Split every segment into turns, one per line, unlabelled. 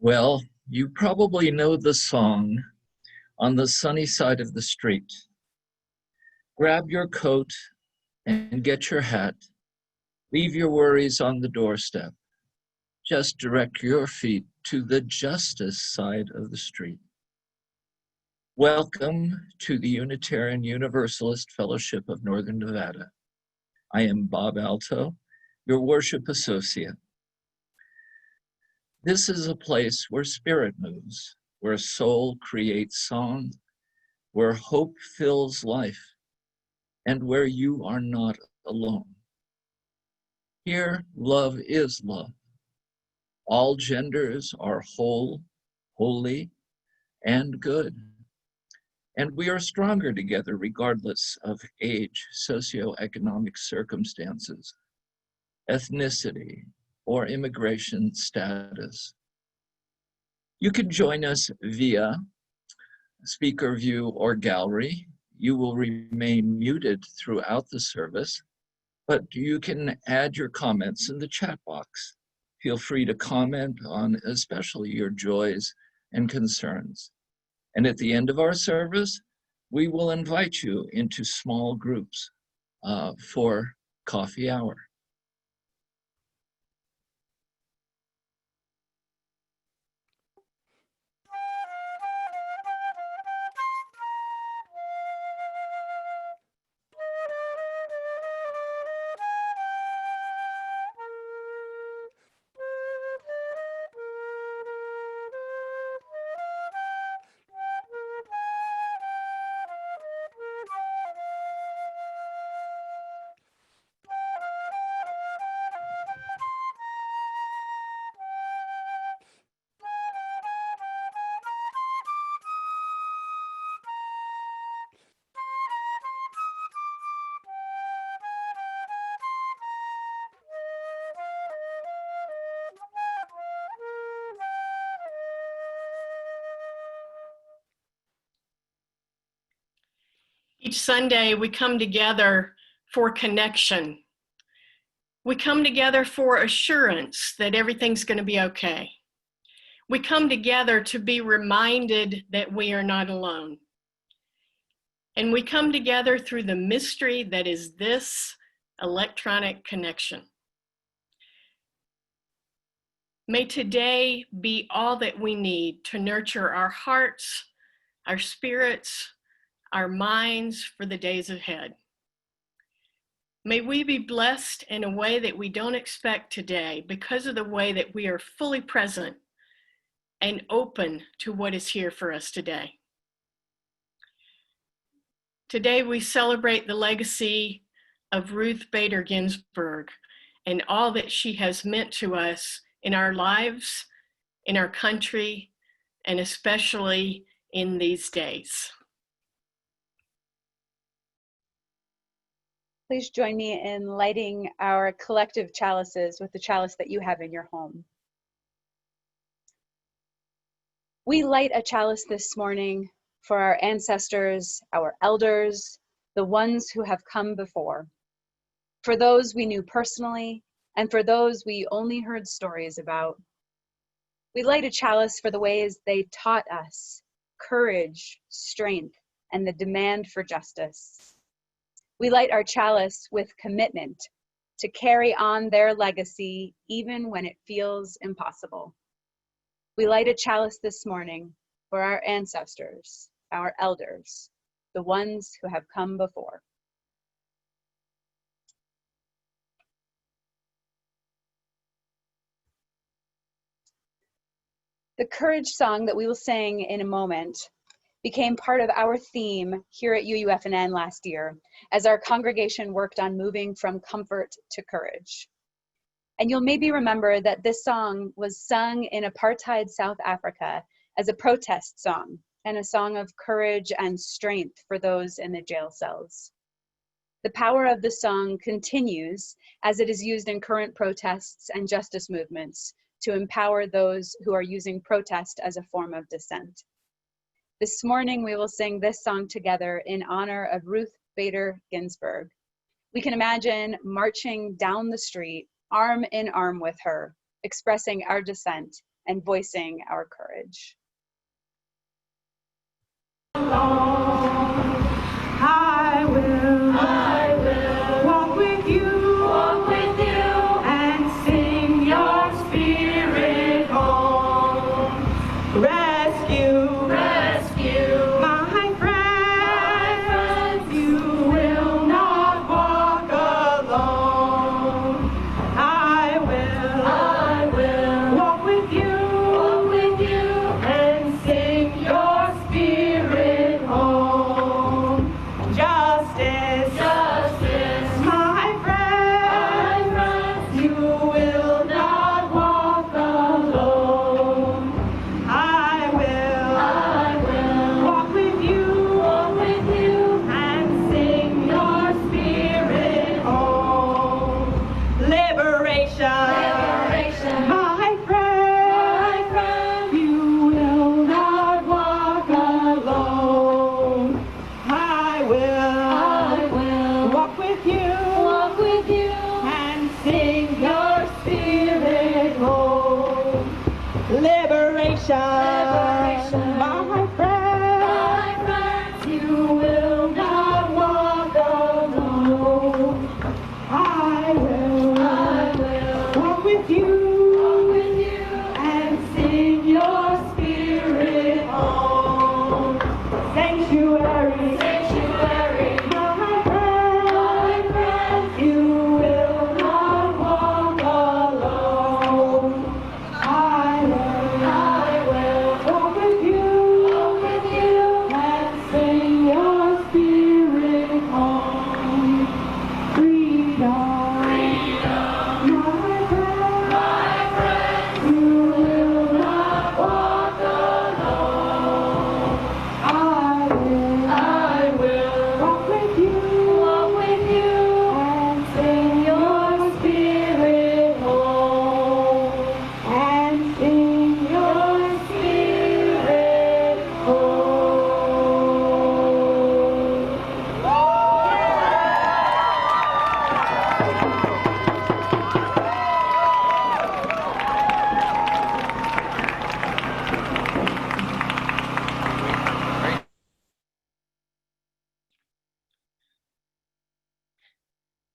Well, you probably know the song, On the Sunny Side of the Street. Grab your coat and get your hat. Leave your worries on the doorstep. Just direct your feet to the justice side of the street. Welcome to the Unitarian Universalist Fellowship of Northern Nevada. I am Bob Alto, your worship associate. This is a place where spirit moves, where soul creates song, where hope fills life, and where you are not alone. Here, love is love. All genders are whole, holy, and good. And we are stronger together regardless of age, socioeconomic circumstances, ethnicity, or immigration status. You can join us via speaker view or gallery. You will remain muted throughout the service, but you can add your comments in the chat box. Feel free to comment on especially your joys and concerns. And at the end of our service, we will invite you into small groups for coffee hour.
Each Sunday, we come together for connection. We come together for assurance that everything's going to be okay. We come together to be reminded that we are not alone. And we come together through the mystery that is this electronic connection. May today be all that we need to nurture our hearts, our spirits, our minds for the days ahead. May we be blessed in a way that we don't expect today because of the way that we are fully present and open to what is here for us today. Today we celebrate the legacy of Ruth Bader Ginsburg and all that she has meant to us in our lives, in our country, and especially in these days.
Please join me in lighting our collective chalices with the chalice that you have in your home. We light a chalice this morning for our ancestors, our elders, the ones who have come before, for those we knew personally, and for those we only heard stories about. We light a chalice for the ways they taught us courage, strength, and the demand for justice. We light our chalice with commitment to carry on their legacy even when it feels impossible. We light a chalice this morning for our ancestors, our elders, the ones who have come before. The courage song that we will sing in a moment became part of our theme here at UUFNN last year as our congregation worked on moving from comfort to courage. And you'll maybe remember that this song was sung in apartheid South Africa as a protest song and a song of courage and strength for those in the jail cells. The power of the song continues as it is used in current protests and justice movements to empower those who are using protest as a form of dissent. This morning, we will sing this song together in honor of Ruth Bader Ginsburg. We can imagine marching down the street, arm in arm with her, expressing our dissent and voicing our courage.
I will walk with you, and sing your spirit home. Rescue my friends, you will not walk alone. I will walk with you, and sing your spirit home. Justice, my friends, you will not walk alone. I will walk with you, and sing your spirit home. Liberation, my friend, you will not walk alone. I will walk with you, and sing your spirit home. Liberation, my friend, you will not walk alone. I will walk with you, and sing your spirit home. Sanctuary, my friend, you will not walk alone. I will walk with you, and sing your spirit home. Freedom, my friend, you will not walk alone. I will walk with you, and sing your spirit home, and sing your spirit home.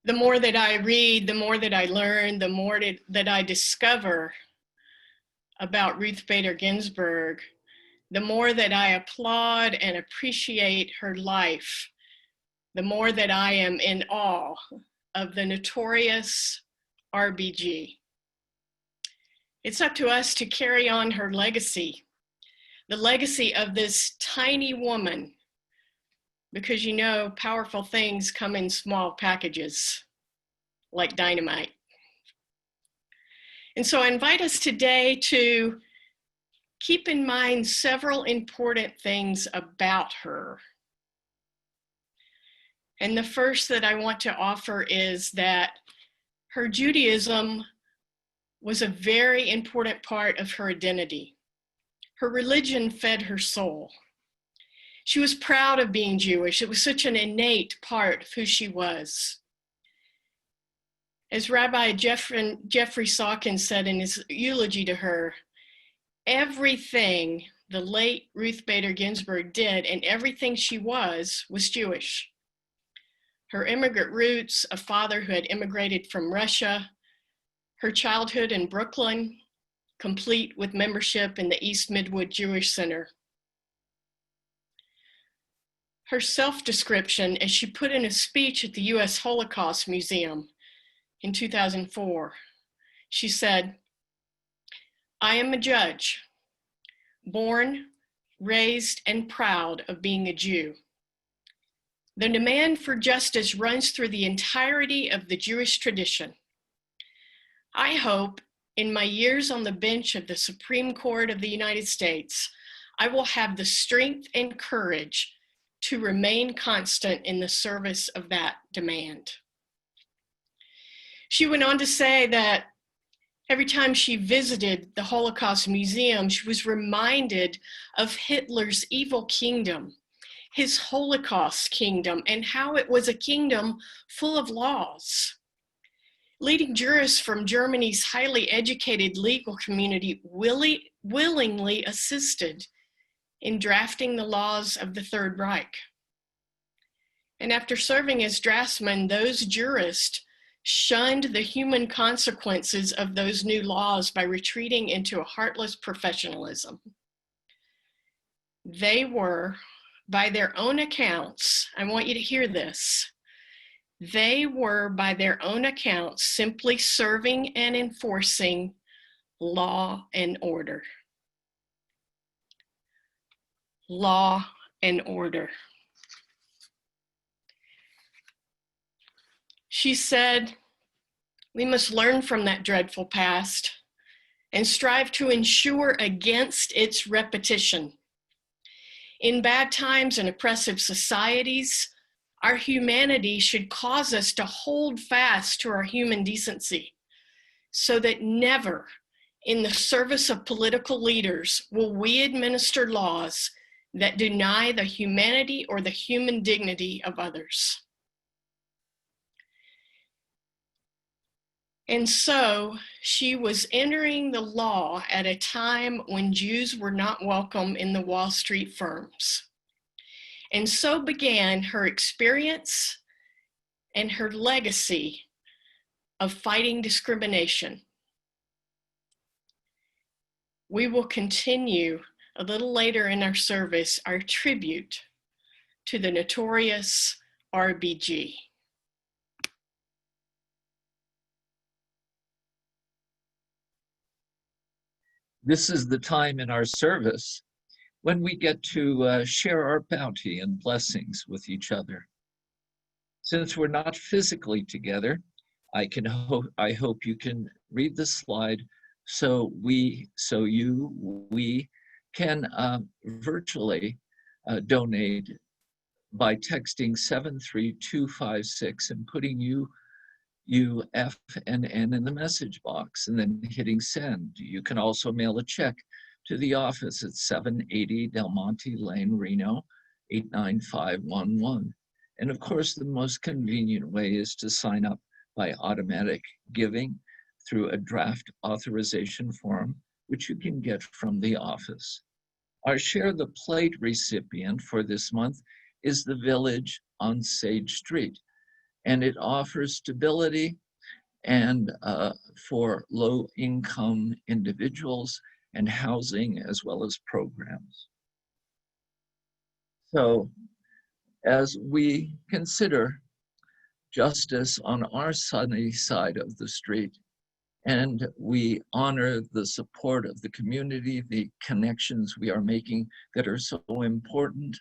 The more that I read, the more that I learn, the more that I discover about Ruth Bader Ginsburg, the more that I applaud and appreciate her life, the more that I am in awe of the notorious RBG. It's up to us to carry on her legacy, the legacy of this tiny woman, because you know, powerful things come in small packages, like dynamite. And so I invite us today to keep in mind several important things about her. And the first that I want to offer is that her Judaism was a very important part of her identity. Her religion fed her soul. She was proud of being Jewish. It was such an innate part of who she was. As Rabbi Jeffrey Sawkins said in his eulogy to her, everything the late Ruth Bader Ginsburg did and everything she was Jewish. Her immigrant roots, a father who had immigrated from Russia, her childhood in Brooklyn, complete with membership in the East Midwood Jewish Center. Her self-description, as she put in a speech at the U.S. Holocaust Museum in 2004, she said, "I am a judge, born, raised, and proud of being a Jew. The demand for justice runs through the entirety of the Jewish tradition. I hope in my years on the bench of the Supreme Court of the United States, I will have the strength and courage to remain constant in the service of that demand." She went on to say that every time she visited the Holocaust Museum, she was reminded of Hitler's evil kingdom, his Holocaust kingdom, and how it was a kingdom full of laws. Leading jurists from Germany's highly educated legal community willingly assisted in drafting the laws of the Third Reich. And after serving as draftsmen, those jurists shunned the human consequences of those new laws by retreating into a heartless professionalism. They were, by their own accounts, I want you to hear this, they were, by their own accounts, simply serving and enforcing law and order. Law and order. She said, we must learn from that dreadful past and strive to ensure against its repetition. In bad times and oppressive societies, our humanity should cause us to hold fast to our human decency, so that never, in the service of political leaders, will we administer laws that deny the humanity or the human dignity of others. And so she was entering the law at a time when Jews were not welcome in the Wall Street firms. And so began her experience and her legacy of fighting discrimination. We will continue a little later in our service our tribute to the notorious RBG.
This is the time in our service when we get to share our bounty and blessings with each other. Since we're not physically together, I hope you can read the slide so we can virtually donate by texting 73256 and putting UUFNN in the message box and then hitting send. You can also mail a check to the office at 780 Del Monte Lane, Reno, 89511. And of course, the most convenient way is to sign up by automatic giving through a draft authorization form, which you can get from the office. Our Share the Plate recipient for this month is the Village on Sage Street, and it offers stability and for low-income individuals and housing as well as programs. So as we consider justice on our sunny side of the street, and we honor the support of the community, the connections we are making that are so important,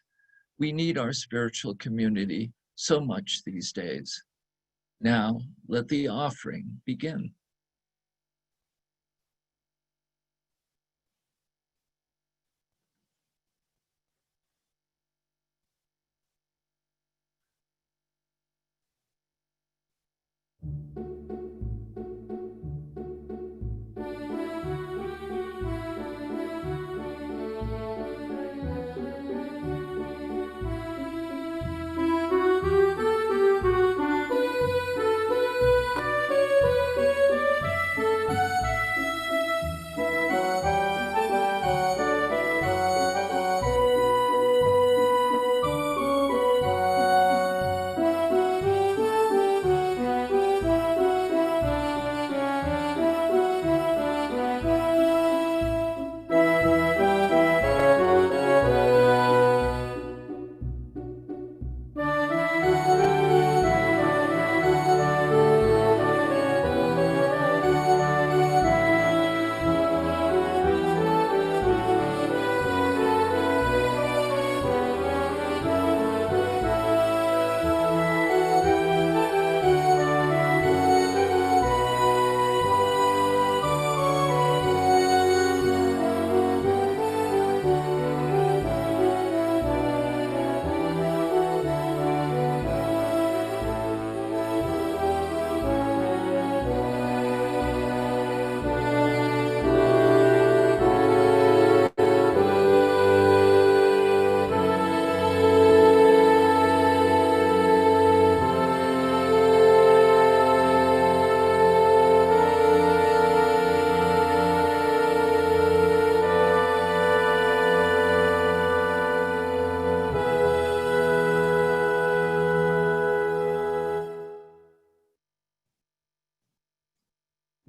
we need our spiritual community so much these days. Now, let the offering begin.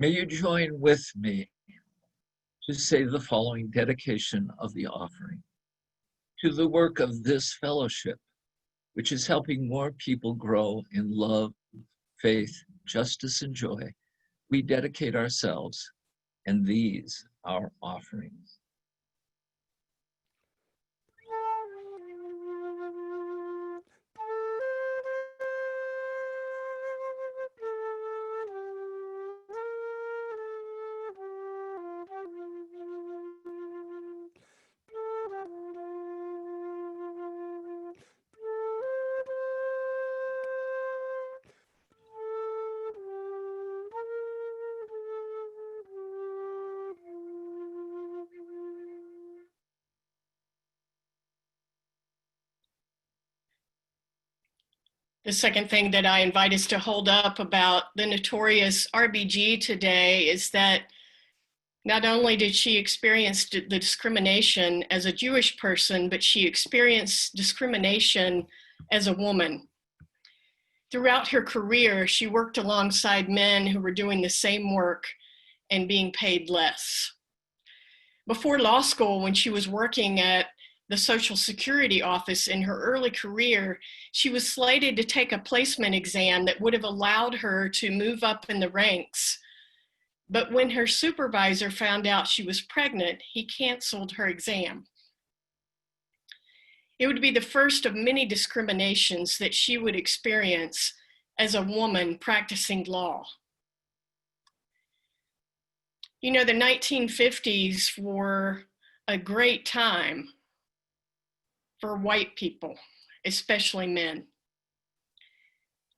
May you join with me to say the following dedication of the offering. To the work of this fellowship, which is helping more people grow in love, faith, justice, and joy, we dedicate ourselves and these our offerings.
The second thing that I invite us to hold up about the notorious RBG today is that not only did she experience the discrimination as a Jewish person, but she experienced discrimination as a woman. Throughout her career, she worked alongside men who were doing the same work and being paid less. Before law school, when she was working at the Social Security office in her early career, she was slated to take a placement exam that would have allowed her to move up in the ranks. But when her supervisor found out she was pregnant, he canceled her exam. It would be the first of many discriminations that she would experience as a woman practicing law. You know, the 1950s were a great time for white people, especially men.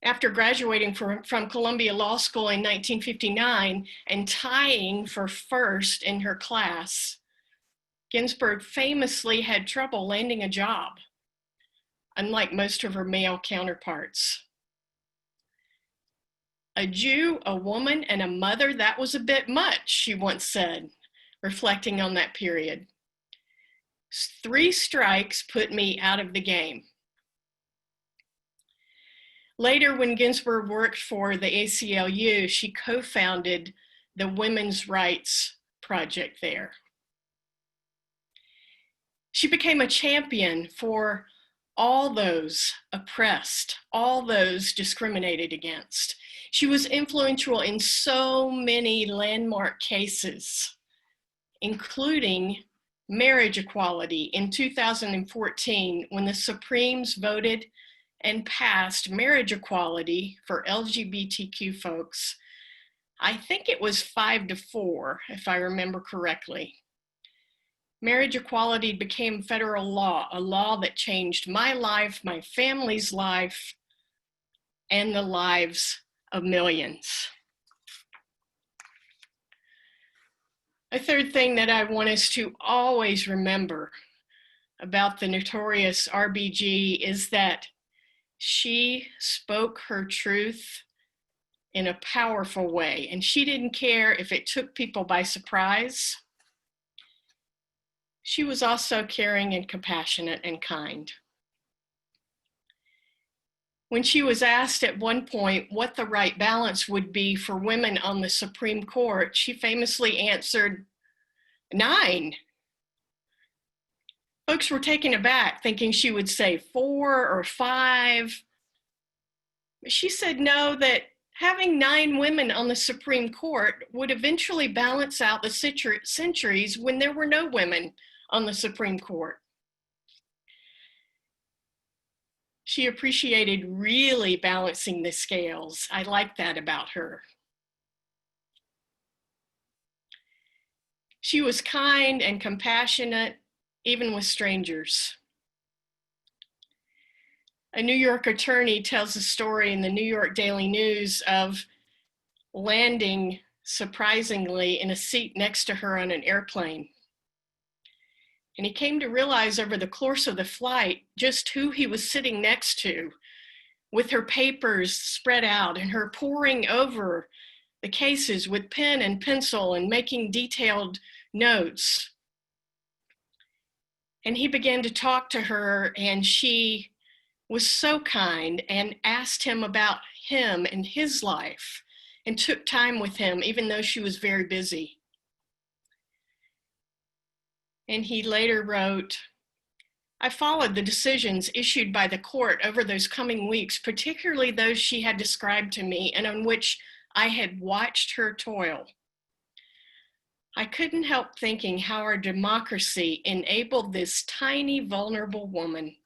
After graduating from Columbia Law School in 1959 and tying for first in her class, Ginsburg famously had trouble landing a job, unlike most of her male counterparts. A Jew, a woman, and a mother, that was a bit much, she once said, reflecting on that period. 3 strikes put me out of the game. Later, when Ginsburg worked for the ACLU, she co-founded the Women's Rights Project there. She became a champion for all those oppressed, all those discriminated against. She was influential in so many landmark cases, including marriage equality in 2014, when the Supremes voted and passed marriage equality for LGBTQ folks. I think it was 5-4, if I remember correctly. Marriage equality became federal law, a law that changed my life, my family's life, and the lives of millions. A third thing that I want us to always remember about the notorious RBG is that she spoke her truth in a powerful way, and she didn't care if it took people by surprise. She was also caring and compassionate and kind. When she was asked at one point what the right balance would be for women on the Supreme Court, she famously answered, 9. Folks were taken aback, thinking she would say 4 or 5. But she said no, that having 9 women on the Supreme Court would eventually balance out the centuries when there were no women on the Supreme Court. She appreciated really balancing the scales. I like that about her. She was kind and compassionate, even with strangers. A New York attorney tells a story in the New York Daily News of landing, surprisingly, in a seat next to her on an airplane. And he came to realize over the course of the flight just who he was sitting next to, with her papers spread out and her poring over the cases with pen and pencil and making detailed notes. And he began to talk to her, and she was so kind and asked him about him and his life and took time with him, even though she was very busy. And he later wrote, I followed the decisions issued by the court over those coming weeks, particularly those she had described to me and on which I had watched her toil. I couldn't help thinking how our democracy enabled this tiny, vulnerable woman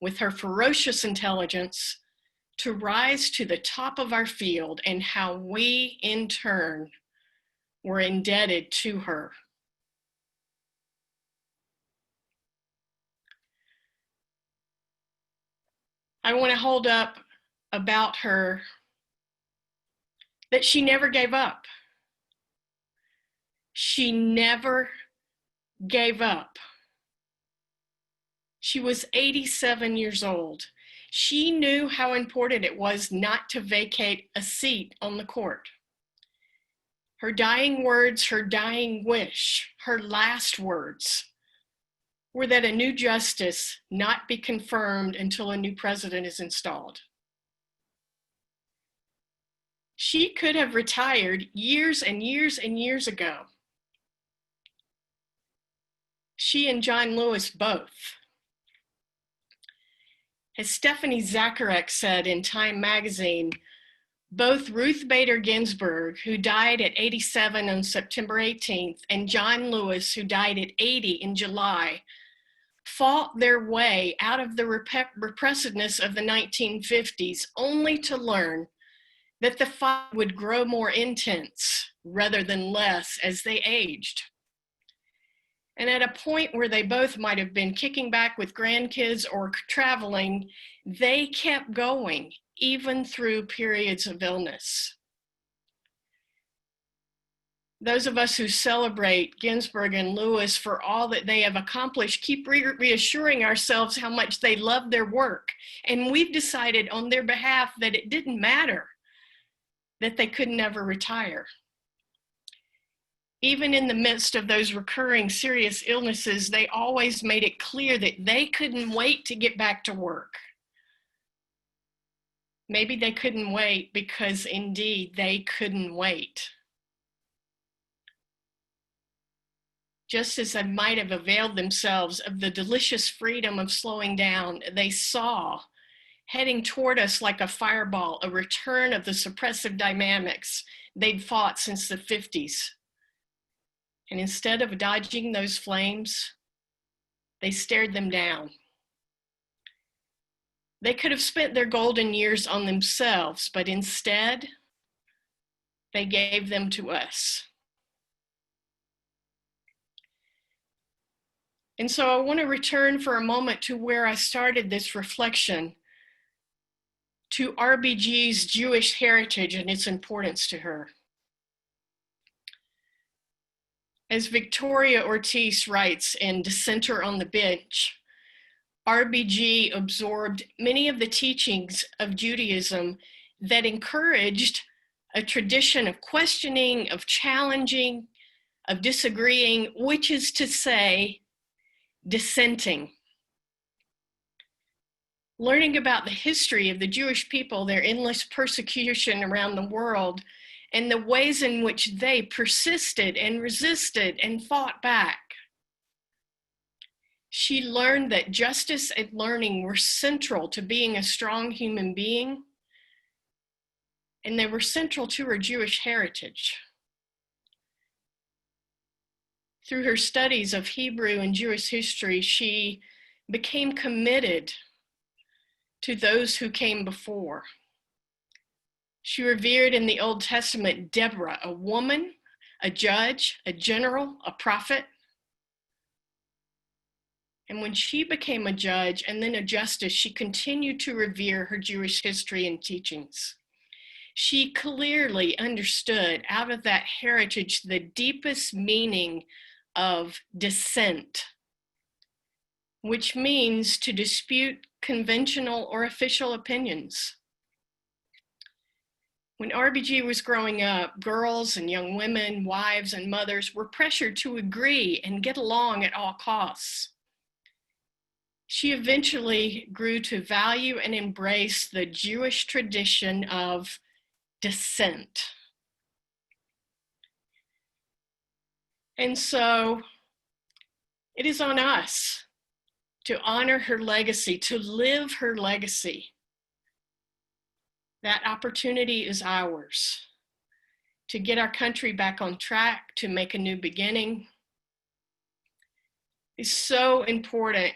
with her ferocious intelligence to rise to the top of our field, and how we, in turn, were indebted to her. I want to hold up about her that she never gave up. She never gave up. She was 87 years old. She knew how important it was not to vacate a seat on the court. Her dying words, her dying wish, her last words were that a new justice not be confirmed until a new president is installed. She could have retired years and years and years ago. She and John Lewis both. As Stephanie Zacharek said in Time magazine, both Ruth Bader Ginsburg, who died at 87 on September 18th, and John Lewis, who died at 80 in July, fought their way out of the repressiveness of the 1950s, only to learn that the fight would grow more intense rather than less as they aged. And at a point where they both might have been kicking back with grandkids or traveling, they kept going, even through periods of illness. Those of us who celebrate Ginsburg and Lewis for all that they have accomplished keep reassuring ourselves how much they love their work. And we've decided on their behalf that it didn't matter, that they could never retire. Even in the midst of those recurring serious illnesses, they always made it clear that they couldn't wait to get back to work. Maybe they couldn't wait because indeed they couldn't wait. Just as they might have availed themselves of the delicious freedom of slowing down, they saw, heading toward us like a fireball, a return of the suppressive dynamics they'd fought since the 50s. And instead of dodging those flames, they stared them down. They could have spent their golden years on themselves, but instead, they gave them to us. And so I want to return for a moment to where I started this reflection, to RBG's Jewish heritage and its importance to her. As Victoria Ortiz writes in Dissenter on the Bench, RBG absorbed many of the teachings of Judaism that encouraged a tradition of questioning, of challenging, of disagreeing, which is to say, dissenting. Learning about the history of the Jewish people, their endless persecution around the world, and the ways in which they persisted and resisted and fought back. She learned that justice and learning were central to being a strong human being, and they were central to her Jewish heritage. Through her studies of Hebrew and Jewish history, she became committed to those who came before. She revered in the Old Testament Deborah, a woman, a judge, a general, a prophet. And when she became a judge and then a justice, she continued to revere her Jewish history and teachings. She clearly understood out of that heritage the deepest meaning of dissent, which means to dispute conventional or official opinions. When RBG was growing up, girls and young women, wives and mothers were pressured to agree and get along at all costs. She eventually grew to value and embrace the Jewish tradition of dissent. And so it is on us to honor her legacy, to live her legacy. That opportunity is ours to get our country back on track, to make a new beginning. It's so important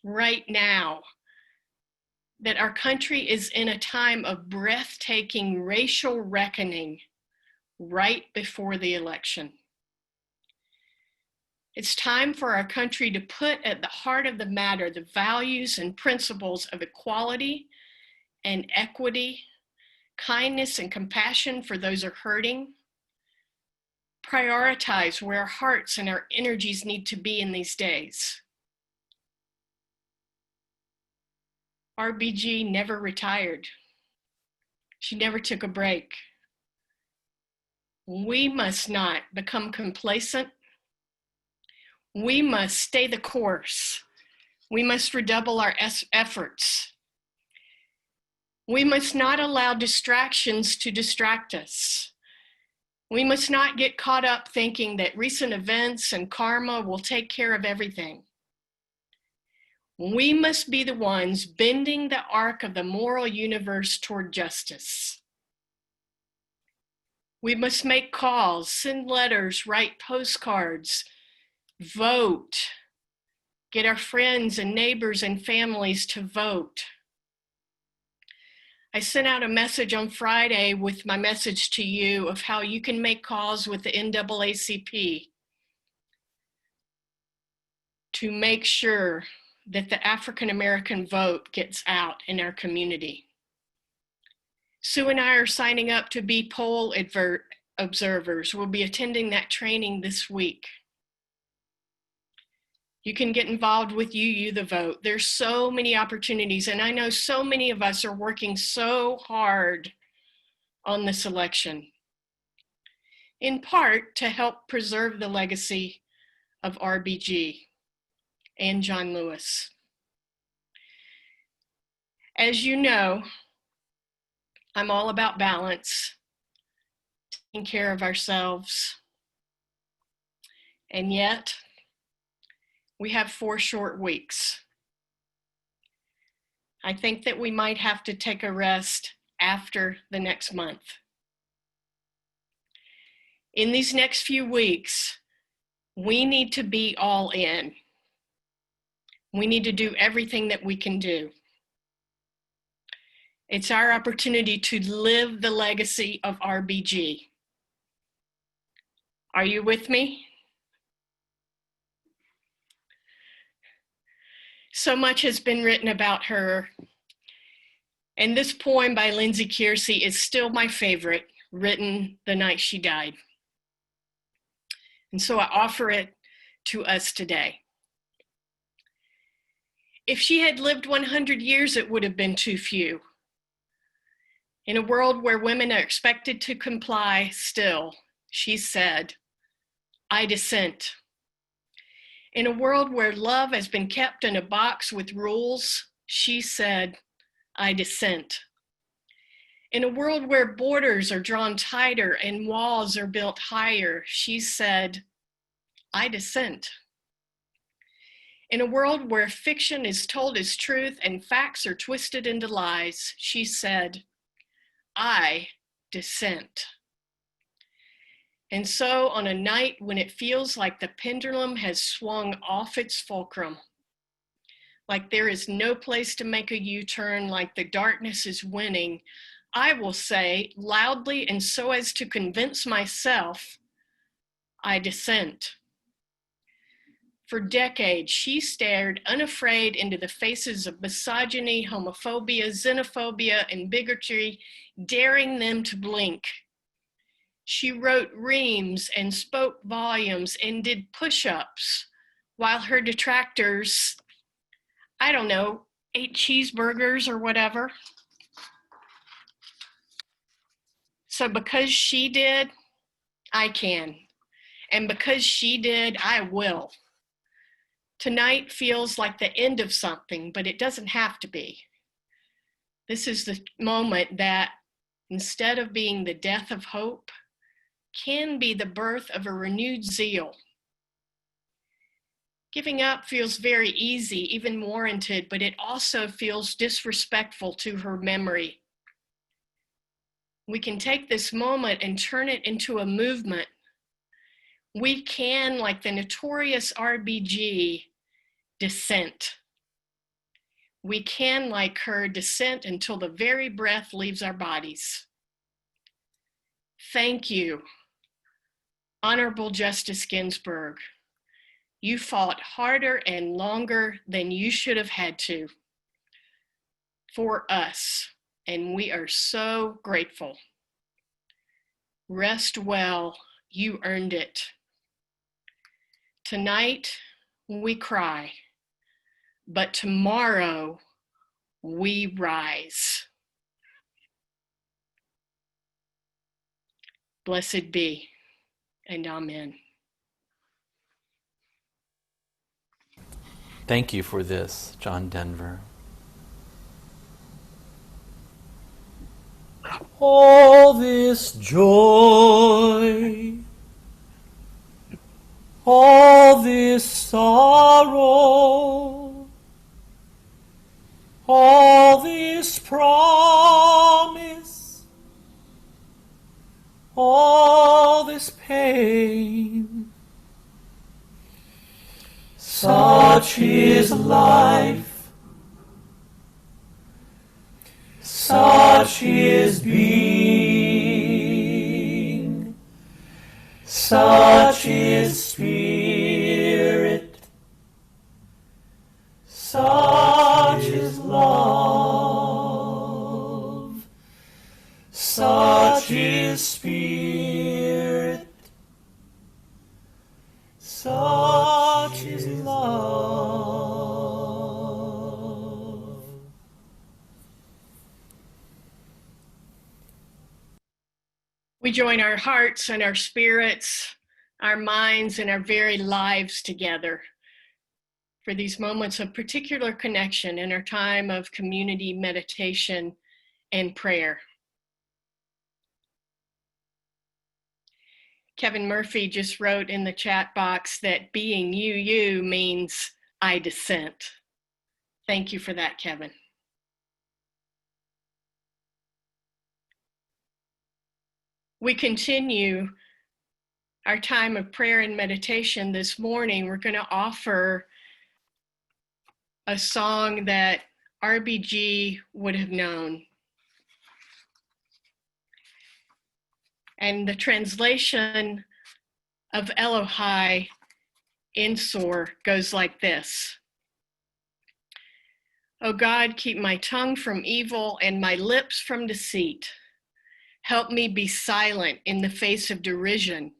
right now that our country is in a time of breathtaking racial reckoning right before the election. It's time for our country to put at the heart of the matter the values and principles of equality and equity, kindness and compassion for those who are hurting. Prioritize where our hearts and our energies need to be in these days. RBG never retired. She never took a break. We must not become complacent. We must stay the course. We must redouble our efforts. We must not allow distractions to distract us. We must not get caught up thinking that recent events and karma will take care of everything. We must be the ones bending the arc of the moral universe toward justice. We must make calls, send letters, write postcards, vote, get our friends and neighbors and families to vote. I sent out a message on Friday with my message to you of how you can make calls with the NAACP to make sure that the African American vote gets out in our community. Sue and I are signing up to be poll observers. We'll be attending that training this week. You can get involved with UU the Vote. There's so many opportunities, and I know so many of us are working so hard on this election, in part to help preserve the legacy of RBG and John Lewis. As you know, I'm all about balance, taking care of ourselves, and yet we have 4 short weeks. I think that we might have to take a rest after the next month. In these next few weeks, we need to be all in. We need to do everything that we can do. It's our opportunity to live the legacy of RBG. Are you with me? So much has been written about her, and this poem by Lindsay Kiersey is still my favorite, written the night she died. And so I offer it to us today. If she had lived 100 years, it would have been too few. In a world where women are expected to comply still, she said, I dissent. In a world where love has been kept in a box with rules, she said, I dissent. In a world where borders are drawn tighter and walls are built higher, she said, I dissent. In a world where fiction is told as truth and facts are twisted into lies, she said, I dissent. And so on a night when it feels like the pendulum has swung off its fulcrum, like there is no place to make a U-turn, like the darkness is winning, I will say loudly and so as to convince myself, I dissent. For decades, she stared unafraid into the faces of misogyny, homophobia, xenophobia, and bigotry, daring them to blink. She wrote reams and spoke volumes and did push-ups while her detractors, I don't know, ate cheeseburgers or whatever. So because she did, I can. And because she did, I will. Tonight feels like the end of something, but it doesn't have to be. This is the moment that instead of being the death of hope, can be the birth of a renewed zeal. Giving up feels very easy, even warranted, but it also feels disrespectful to her memory. We can take this moment and turn it into a movement. We can, like the notorious RBG, dissent. We can, like her, dissent until the very breath leaves our bodies. Thank you, Honorable Justice Ginsburg. You fought harder and longer than you should have had to for us, and we are so grateful. Rest well, you earned it. Tonight, we cry, but tomorrow, we rise. Blessed be, and amen.
Thank you for this, John Denver. All this joy, all this sorrow, all this promise, all this pain, such is life, such is being, such is spirit, such is love, such is spirit, such is love.
We join our hearts and our spirits, our minds and our very lives together for these moments of particular connection in our time of community meditation and prayer. Kevin Murphy just wrote in the chat box that being you means I dissent. Thank you for that, Kevin. We continue our time of prayer and meditation this morning. We're going to offer a song that RBG would have known. And the translation of Elohai in Sor goes like this. O God, keep my tongue from evil and my lips from deceit. Help me be silent in the face of derision,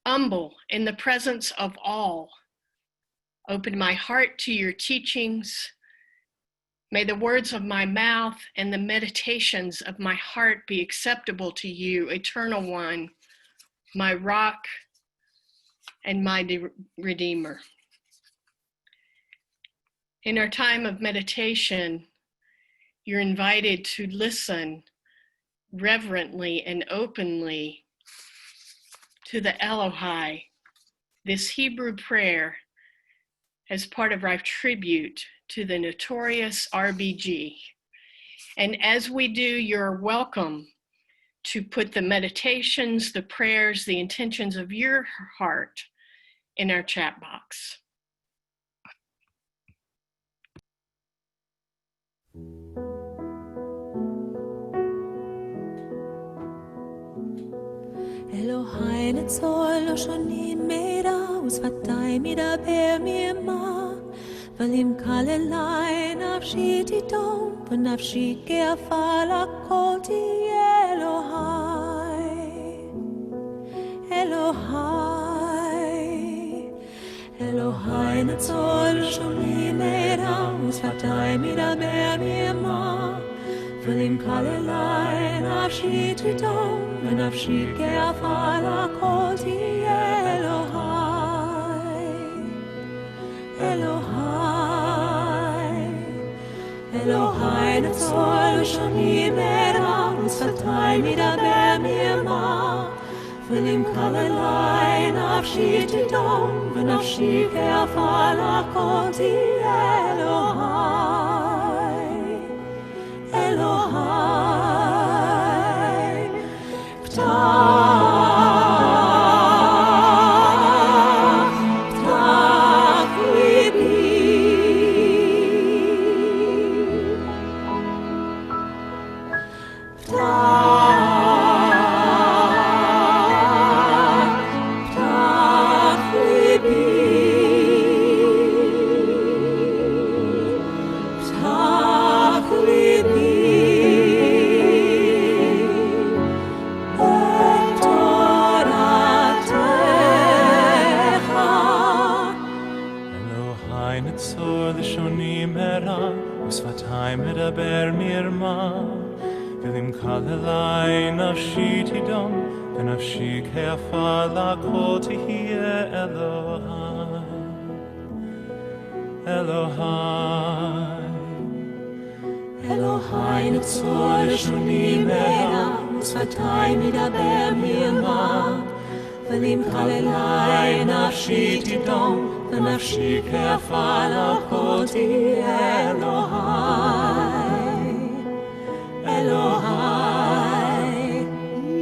humble in the presence of all. Open my heart to your teachings. May the words of my mouth and the meditations of my heart be acceptable to you, Eternal One, my rock and my Redeemer. In our time of meditation, you're invited to listen reverently and openly to the Elohai, this Hebrew prayer, as part of our tribute to the notorious RBG. And as we do, you're welcome to put the meditations, the prayers, the intentions of your heart in our chat box.
אלוהי נצור לא שונים מידע ושפתי מדבר מימה ואם קל אלי נפשי תדום ונפשי גאווה לכל תהיה אלוהי אלוהי נצור לא שונים מידע ושפתי מדבר מימה ואם קל אלי נפשי תדום ונפשי גאווה לכל תהיה אלוהי נצור לשונים מידע ושפתיי מדבר מרמה, ולמקלל לי נפשי תדום, ונפשי כעפר הכל תהיה אלוהי, אלוהי. פתח ליבי, פתח ליבי,
אלוהי נצור לשוני מרע, ושפתיי מדבר מרמה, ולמקלל לי נפשי תדום, ונפשי כעפר לכל תהיה אלוהי, אלוהי.
אלוהי נצור לשוני מרע, ושפתיי מדבר מרמה, ולמקלל לי נפשי תדום, ונפשי כעפר לכל תהיה אלוהי, אלוהי.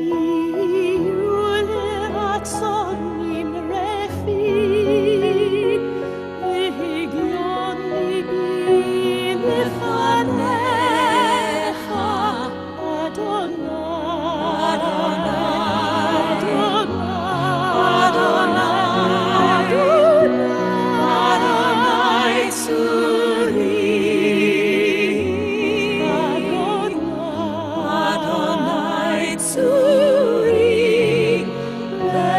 יהיו לרצון רפי, והגיון ליבי לפניך, אדוני, אדוני צורי, אדוני צורי, וגדולי.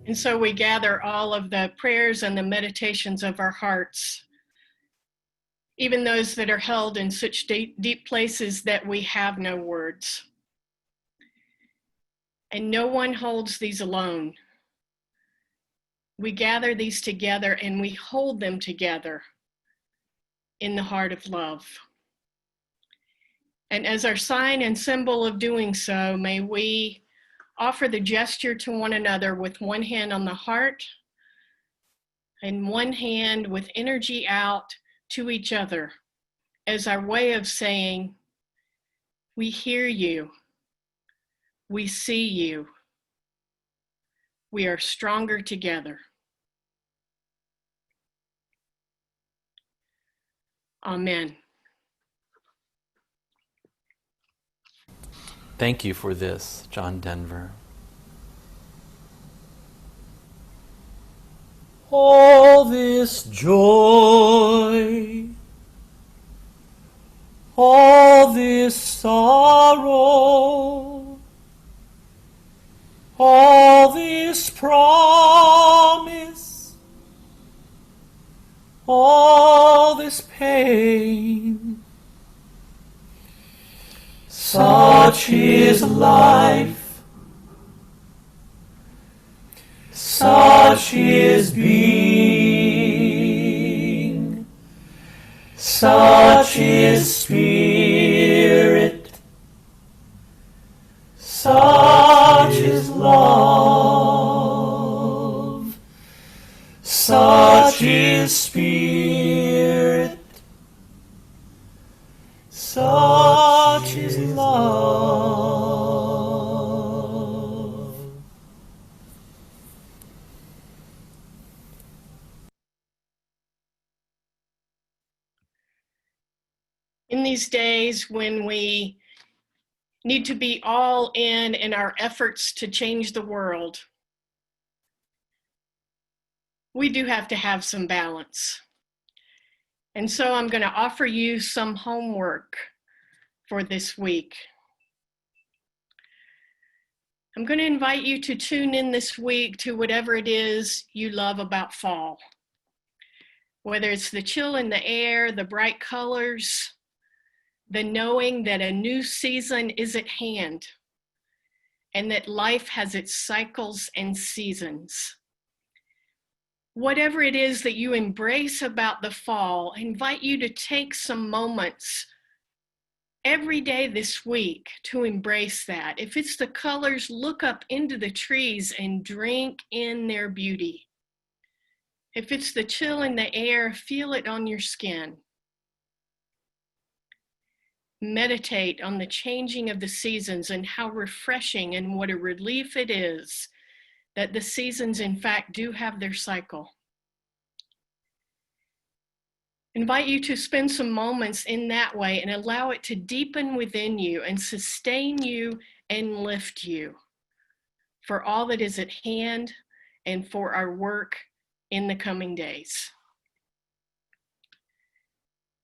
And so we gather all of the prayers and the meditations of our hearts, even those that are held in such deep places that we have no words. And no one holds these alone. We gather these together and we hold them together in the heart of love. And as our sign and symbol of doing so, may we offer the gesture to one another with one hand on the heart and one hand with energy out to each other as our way of saying, we hear you, we see you, we are stronger together. Amen.
Thank you for this, John Denver.
All this joy, all this sorrow, all this promise, all this pain, such is life, such is being, such is spirit, such is love, such is spirit, such is love.
In these days when we need to be all in our efforts to change the world, we do have to have some balance. And so I'm going to offer you some homework for this week. I'm going to invite you to tune in this week to whatever it is you love about fall. Whether it's the chill in the air, the bright colors, the knowing that a new season is at hand and that life has its cycles and seasons. Whatever it is that you embrace about the fall, I invite you to take some moments every day this week to embrace that. If it's the colors, look up into the trees and drink in their beauty. If it's the chill in the air, feel it on your skin. Meditate on the changing of the seasons and how refreshing and what a relief it is that the seasons in fact do have their cycle. Invite you to spend some moments in that way and allow it to deepen within you and sustain you and lift you for all that is at hand and for our work in the coming days.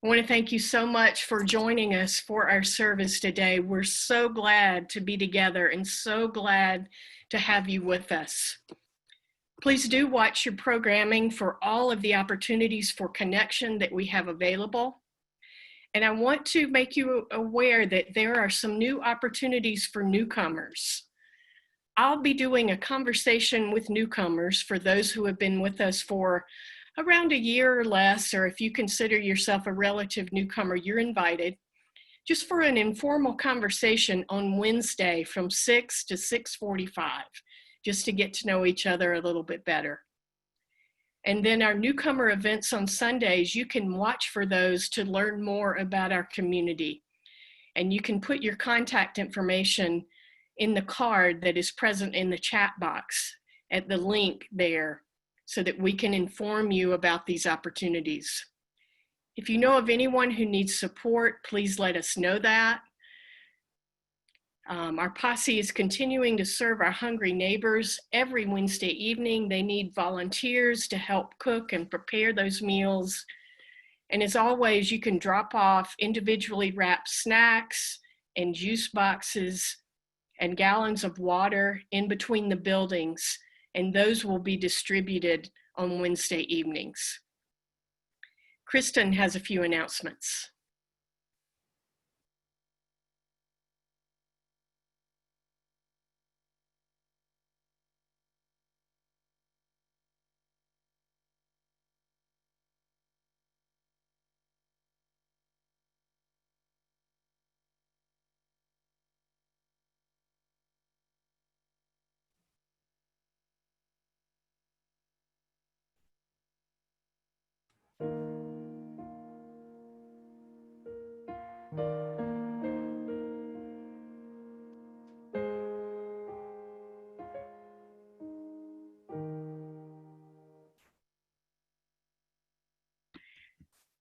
I want to thank you so much for joining us for our service today. We're so glad to be together and so glad to have you with us. Please do watch your programming for all of the opportunities for connection that we have available. And I want to make you aware that there are some new opportunities for newcomers. I'll be doing a conversation with newcomers for those who have been with us for around a year or less, or if you consider yourself a relative newcomer, you're invited, just for an informal conversation on Wednesday from 6 to 6:45, just to get to know each other a little bit better. And then our newcomer events on Sundays, you can watch for those to learn more about our community. And you can put your contact information in the card that is present in the chat box at the link there so that we can inform you about these opportunities. If you know of anyone who needs support, please let us know that. Our posse is continuing to serve our hungry neighbors every Wednesday evening. They need volunteers to help cook and prepare those meals. And as always, you can drop off individually wrapped snacks and juice boxes and gallons of water in between the buildings, and those will be distributed on Wednesday evenings. Kristen has a few announcements.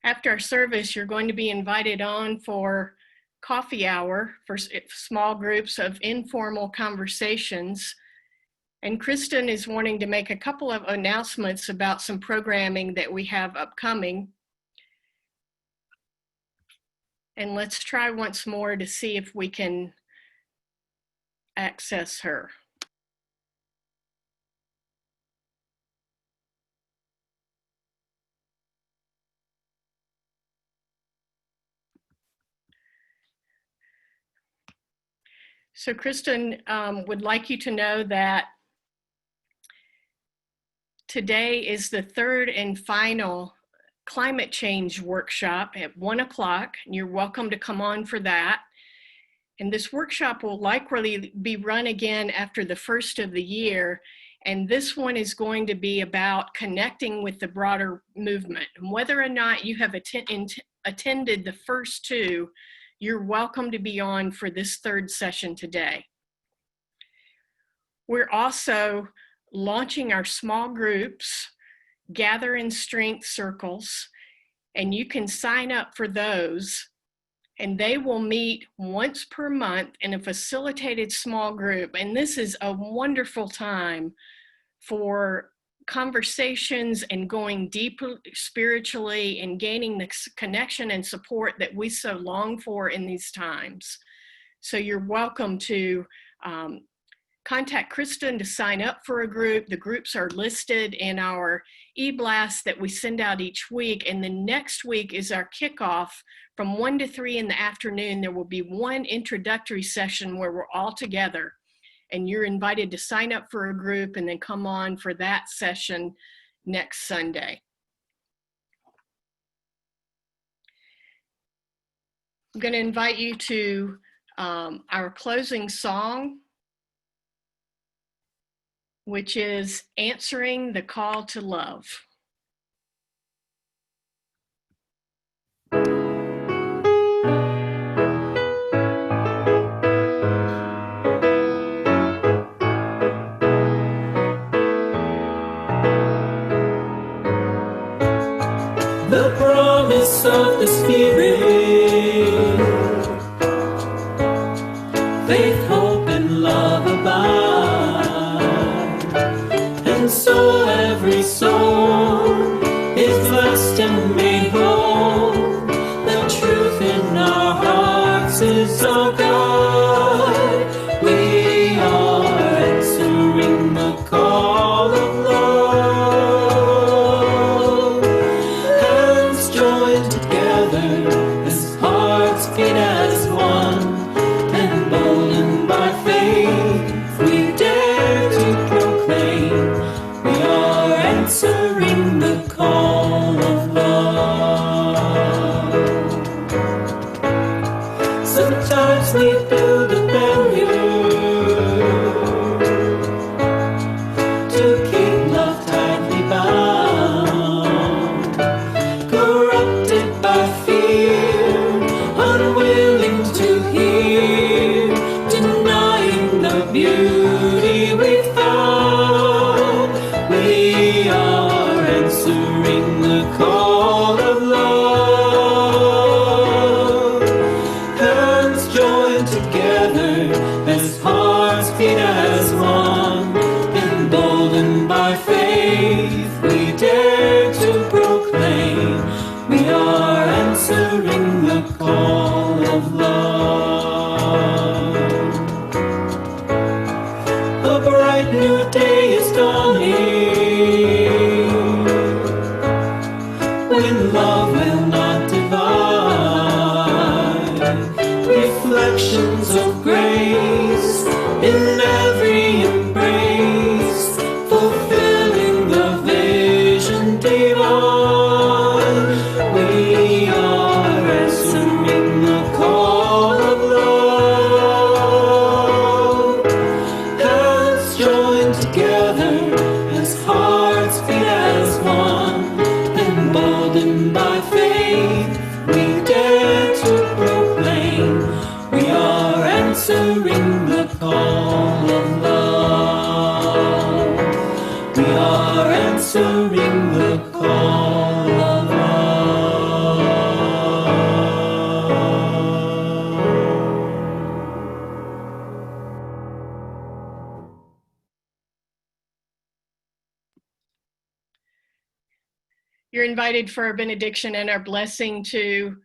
After our service, you're going to be invited on for coffee hour for small groups of informal conversations. And Kristen is wanting to make a couple of announcements about some programming that we have upcoming. And let's try once more to see if we can access her. So Kristen would like you to know that today is the third and final climate change workshop at 1 o'clock. You're welcome to come on for that. And this workshop will likely be run again after the first of the year. And this one is going to be about connecting with the broader movement. And whether or not you have attended the first two, you're welcome to be on for this third session today. We're also launching our small groups, Gather in Strength circles, and you can sign up for those, and they will meet once per month in a facilitated small group. And this is a wonderful time for conversations and going deeper spiritually and gaining the connection and support that we so long for in these times. So you're welcome to contact Kristen to sign up for a group. The groups are listed in our e-blast that we send out each week. And the next week is our kickoff from 1 to 3 in the afternoon. There will be one introductory session where we're all together, and you're invited to sign up for a group and then come on for that session next Sunday. I'm going to invite you to our closing song, which is Answering the Call to Love.
The promise of the Spirit, faith, hope, and love abide, and so every soul is blessed and made whole. The truth in our hearts is our guide. We are answering the call of love. Hands joined together as hearts beat as one. Emboldened by faith, we dare to proclaim we are answering the call of love. Sometimes we build a barrier to keep love tightly bound, corrupted by fear, unwilling to hear, denying the beauty we found. We are answering the call of love. Hands joined together as hearts beat as one. Emboldened by faith, we dare to proclaim we are answering the call of love. A bright new day is dawning, when love will not divide. Reflections of grace in every embrace, fulfilling the vision divine. We are answering the call of love. Hands joined together as hearts beat as one. Emboldened by faith, we dare to proclaim we are answering the call of love. We are answering the call of love.
You're invited for our benediction and our blessing to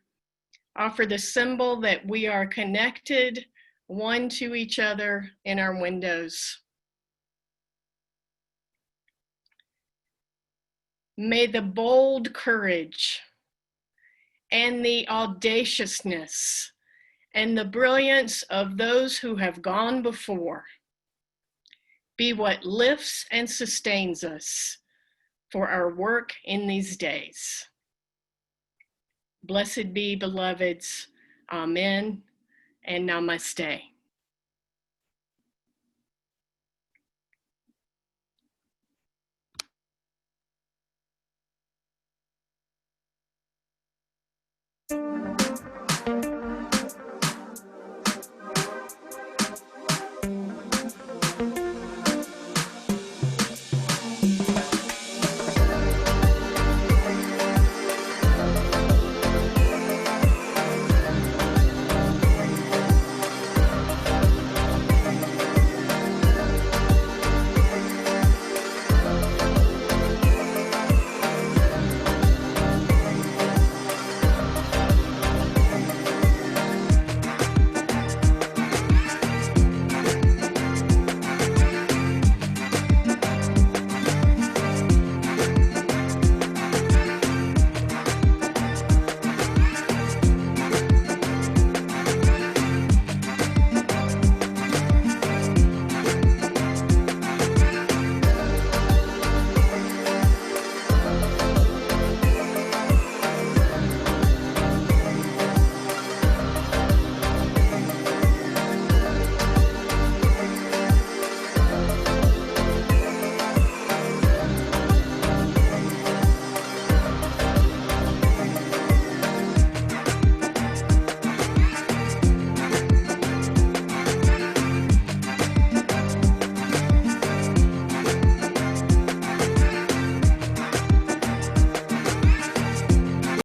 offer the symbol that we are connected one to each other in our windows. May the bold courage and the audaciousness and the brilliance of those who have gone before be what lifts and sustains us for our work in these days. Blessed be, beloveds. Amen and namaste.